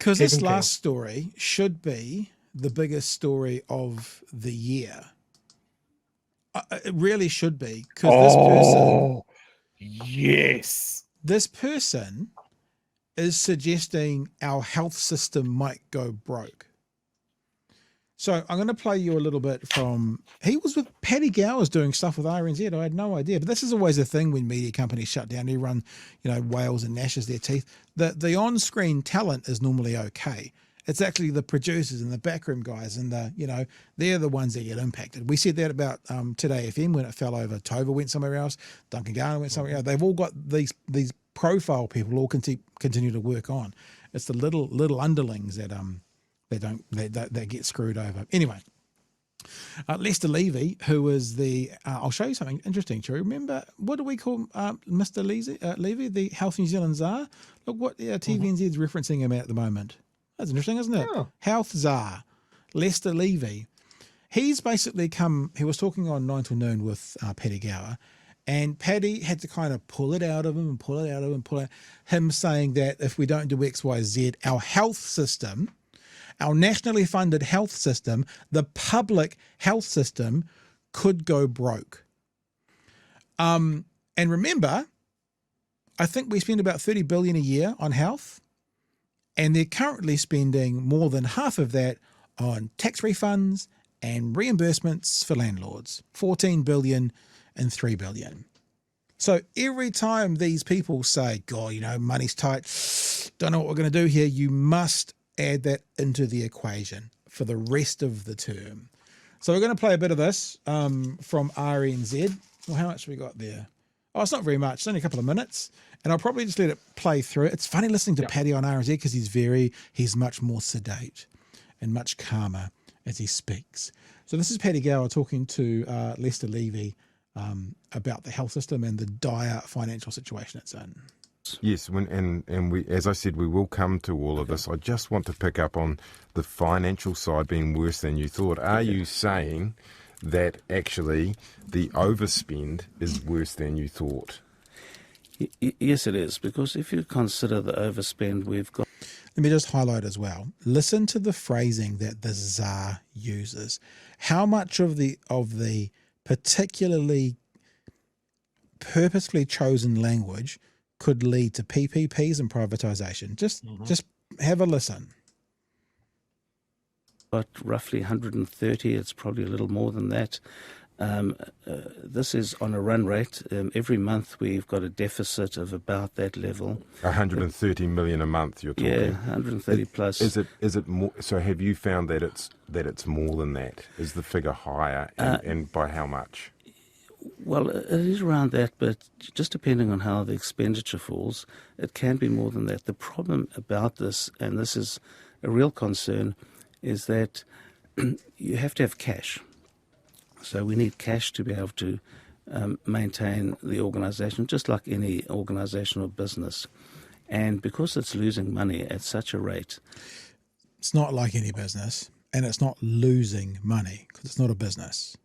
Because this last story should be the biggest story of the year. It really should be, because this person is suggesting our health system might go broke. So I'm going to play you a little bit from, he was with Paddy Gowers doing stuff with RNZ. I had no idea, but this is always a thing when media companies shut down. Everyone, wails and gnashes their teeth. The on-screen talent is normally okay. It's actually the producers and the backroom guys and they're the ones that get impacted. We said that about Today FM when it fell over. Tova went somewhere else. Duncan Garner went somewhere else. They've all got these profile people all continue to work on. It's the little underlings that that get screwed over. Anyway, Lester Levy, who is I'll show you something interesting. Do you remember, what do we call Mr. Levy, the Health New Zealand Czar? Look what TVNZ's referencing him at the moment. That's interesting, isn't it? Oh. Health Czar, Lester Levy. He's basically he was talking on 9 till noon with Paddy Gower, and Paddy had to kind of pull it out of him, him saying that if we don't do X, Y, Z, our health system, our nationally funded health system, the public health system, could go broke. And remember, I think we spend about $30 billion a year on health, and they're currently spending more than half of that on tax refunds and reimbursements for landlords, $14 billion and $3 billion. So every time these people say, God, money's tight, don't know what we're going to do here, you must add that into the equation for the rest of the term. So we're going to play a bit of this from RNZ. Well, how much have we got there? Oh, it's not very much. It's only a couple of minutes. And I'll probably just let it play through. It's funny listening to Paddy on RNZ because he's much more sedate and much calmer as he speaks. So this is Paddy Gower talking to Lester Levy about the health system and the dire financial situation it's in. Yes, and we, as I said, we will come to all of this. I just want to pick up on the financial side being worse than you thought. Are you saying that actually the overspend is worse than you thought? Yes, it is, because if you consider the overspend we've got... Let me just highlight as well. Listen to the phrasing that the Tsar uses. How much of the particularly purposefully chosen language could lead to PPPs and privatization? Just have a listen. But roughly 130, it's probably a little more than that. This is on a run rate. Every month we've got a deficit of about that level. 130 million a month, you're talking? Yeah, 130 plus. Is it more? So have you found that it's more than that? Is the figure higher, and by how much? Well, it is around that, but just depending on how the expenditure falls, it can be more than that. The problem about this, and this is a real concern, is that you have to have cash. So we need cash to be able to maintain the organisation, just like any organisation or business. And because it's losing money at such a rate... It's not like any business, and it's not losing money, because it's not a business.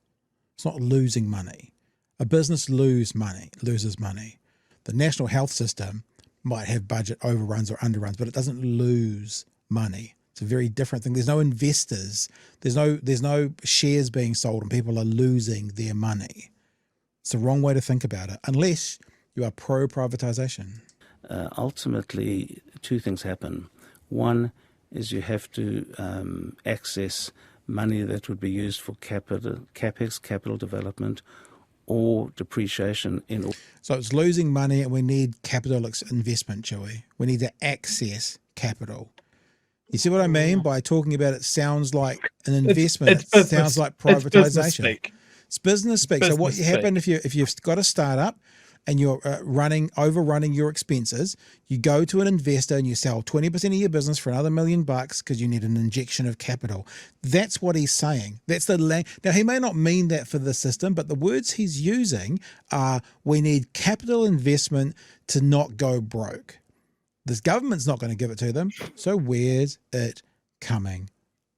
It's not losing money. A business loses money. The national health system might have budget overruns or underruns, but it doesn't lose money. It's a very different thing. There's no investors. There's no shares being sold and people are losing their money. It's the wrong way to think about it, unless you are pro-privatization. Ultimately, two things happen. One is you have to access money that would be used for capex, capital development, or depreciation. So it's losing money and we need capital investment, Joey. We need to access capital. You see what I mean by talking about it sounds like an investment. It sounds like privatization. It's business speak. So what happens if you've got a startup and you're overrunning your expenses, you go to an investor and you sell 20% of your business for another $1 million because you need an injection of capital. That's what he's saying. That's the Now, he may not mean that for the system, but the words he's using are, we need capital investment to not go broke. This government's not going to give it to them. So where's it coming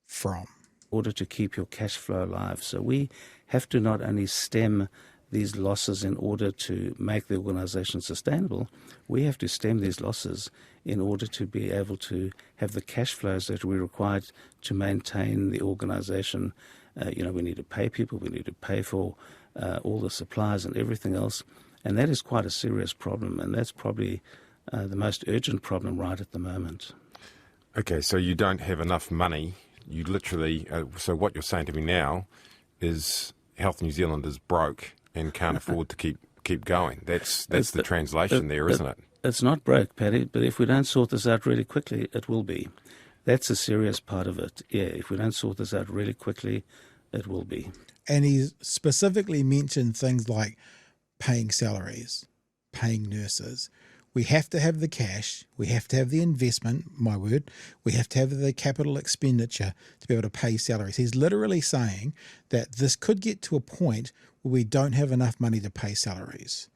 from? In order to keep your cash flow alive. So we have to not only stem these losses in order to make the organisation sustainable. We have to stem these losses in order to be able to have the cash flows that we require to maintain the organisation. We need to pay people, we need to pay for all the supplies and everything else, and that is quite a serious problem, and that's probably the most urgent problem right at the moment. Okay, so you don't have enough money. You literally, so what you're saying to me now is Health New Zealand is broke and can't afford to keep going. That's the translation there, isn't it? It's not broke, Paddy, but if we don't sort this out really quickly, it will be. That's a serious part of it. Yeah, if we don't sort this out really quickly, it will be. And he's specifically mentioned things like paying salaries, paying nurses. We have to have the cash. We have to have the investment, my word. We have to have the capital expenditure to be able to pay salaries. He's literally saying that this could get to a point where we don't have enough money to pay salaries,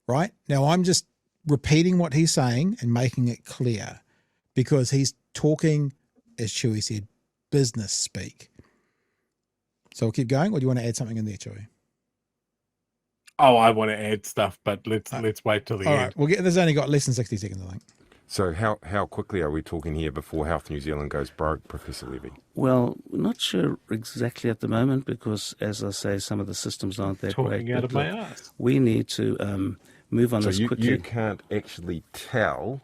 right? Now, I'm just repeating what he's saying and making it clear because he's talking, as Chewy said, business speak. So we'll keep going, or do you want to add something in there, Chewy? Oh, I want to add stuff, but let's wait till the All end. right, there's only got less than 60 seconds, I think. So how quickly are we talking here before Health New Zealand goes broke, Professor Levy? Well, not sure exactly at the moment because, as I say, some of the systems aren't that great. Talking out of my ass. We need to move on So this you quickly. you can't actually tell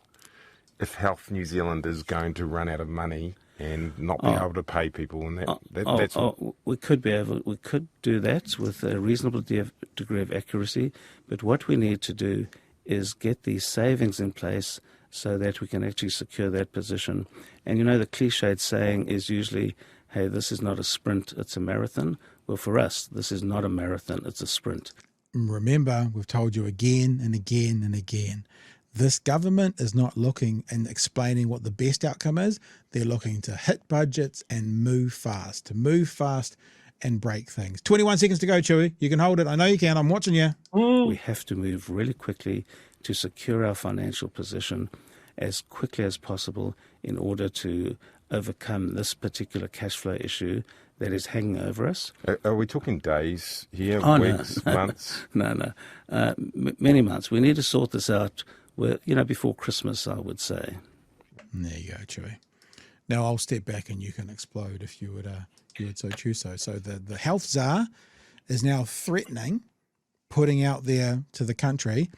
if Health New Zealand is going to run out of money and not be able to pay people, and that's we could do that with a reasonable degree of accuracy, but what we need to do is get these savings in place so that we can actually secure that position. And the cliched saying is usually, hey, this is not a sprint, it's a marathon. Well, for us, this is not a marathon, it's a sprint. Remember, we've told you again and again and again, this government is not looking and explaining what the best outcome is. They're looking to hit budgets and move fast, and break things. 21 seconds to go, Chewy. You can hold it. I know you can. I'm watching you. We have to move really quickly to secure our financial position as quickly as possible in order to overcome this particular cash flow issue that is hanging over us. Are we talking days here, Oh, weeks, months? No. Many months. We need to sort this out, before Christmas, I would say. There you go, Chewy. Now I'll step back and you can explode if you would so choose so. So the health czar is now threatening, putting out there to the country,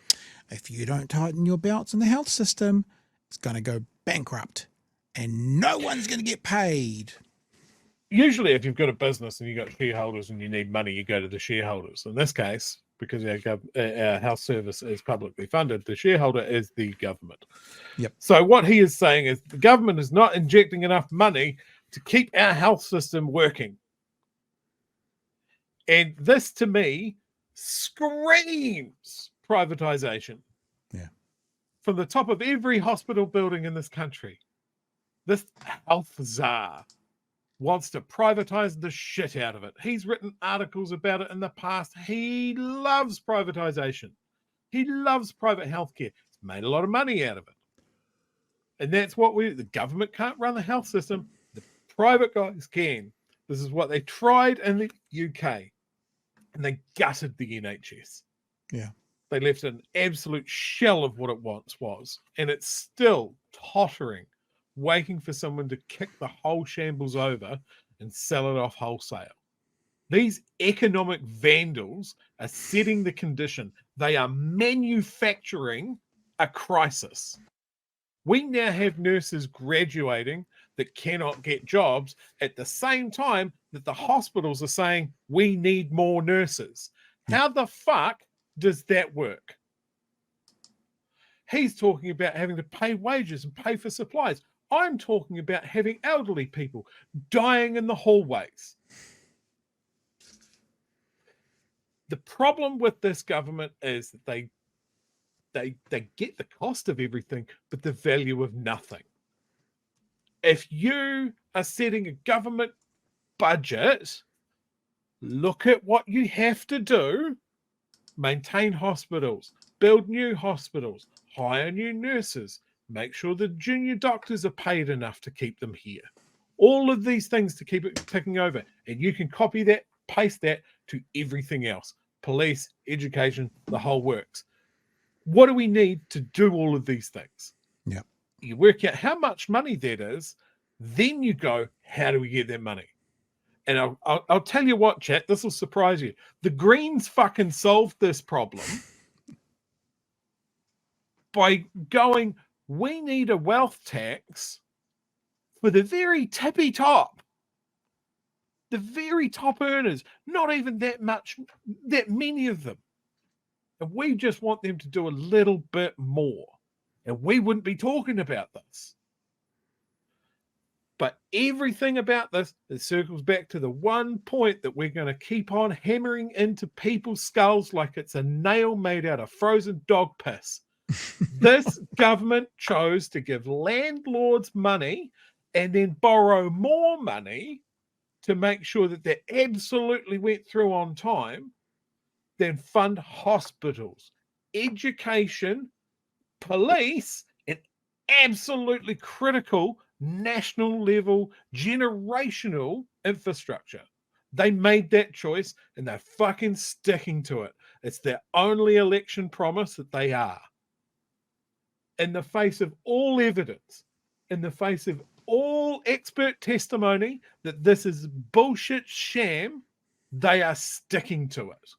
if you don't tighten your belts in the health system, it's going to go bankrupt and no one's going to get paid. Usually, if you've got a business and you've got shareholders and you need money, you go to the shareholders. In this case, because our health service is publicly funded, the shareholder is the government. Yep. So what he is saying is the government is not injecting enough money to keep our health system working. And this, to me, screams privatization. Yeah. From the top of every hospital building in this country, this health czar wants to privatize the shit out of it. He's written articles about it in the past. He loves privatization. He loves private healthcare. He's made a lot of money out of it. And that's what the government can't run the health system. The private guys can. This is what they tried in the UK. And they gutted the NHS. Yeah. They left an absolute shell of what it once was. And it's still tottering, waiting for someone to kick the whole shambles over and sell it off wholesale. These economic vandals are setting the condition. They are manufacturing a crisis. We now have nurses graduating that cannot get jobs at the same time that the hospitals are saying, we need more nurses. How the fuck does that work? He's talking about having to pay wages and pay for supplies. I'm talking about having elderly people dying in the hallways. The problem with this government is that they get the cost of everything, but the value of nothing. If you are setting a government budget, look at what you have to do. Maintain hospitals, build new hospitals, hire new nurses, make sure the junior doctors are paid enough to keep them here. All of these things to keep it ticking over. And you can copy that, paste that to everything else. police, education, the whole works. What do we need to do all of these things? Yeah. You work out how much money that is, then you go, how do we get that money? And I'll tell you what, chat, this will surprise you. The Greens fucking solved this problem by going, we need a wealth tax for the very tippy top. The very top earners, not even that many of them. And we just want them to do a little bit more. And we wouldn't be talking about this. But everything about this, it circles back to the one point that we're going to keep on hammering into people's skulls like it's a nail made out of frozen dog piss. This government chose to give landlords money and then borrow more money to make sure that they absolutely went through on time, then fund hospitals, education, police, and absolutely critical national level, generational infrastructure. They made that choice and they're fucking sticking to it. It's their only election promise that they are. In the face of all evidence, in the face of all expert testimony that this is bullshit sham, they are sticking to it.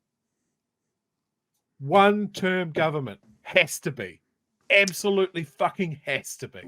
One-term government has to be. Absolutely fucking has to be.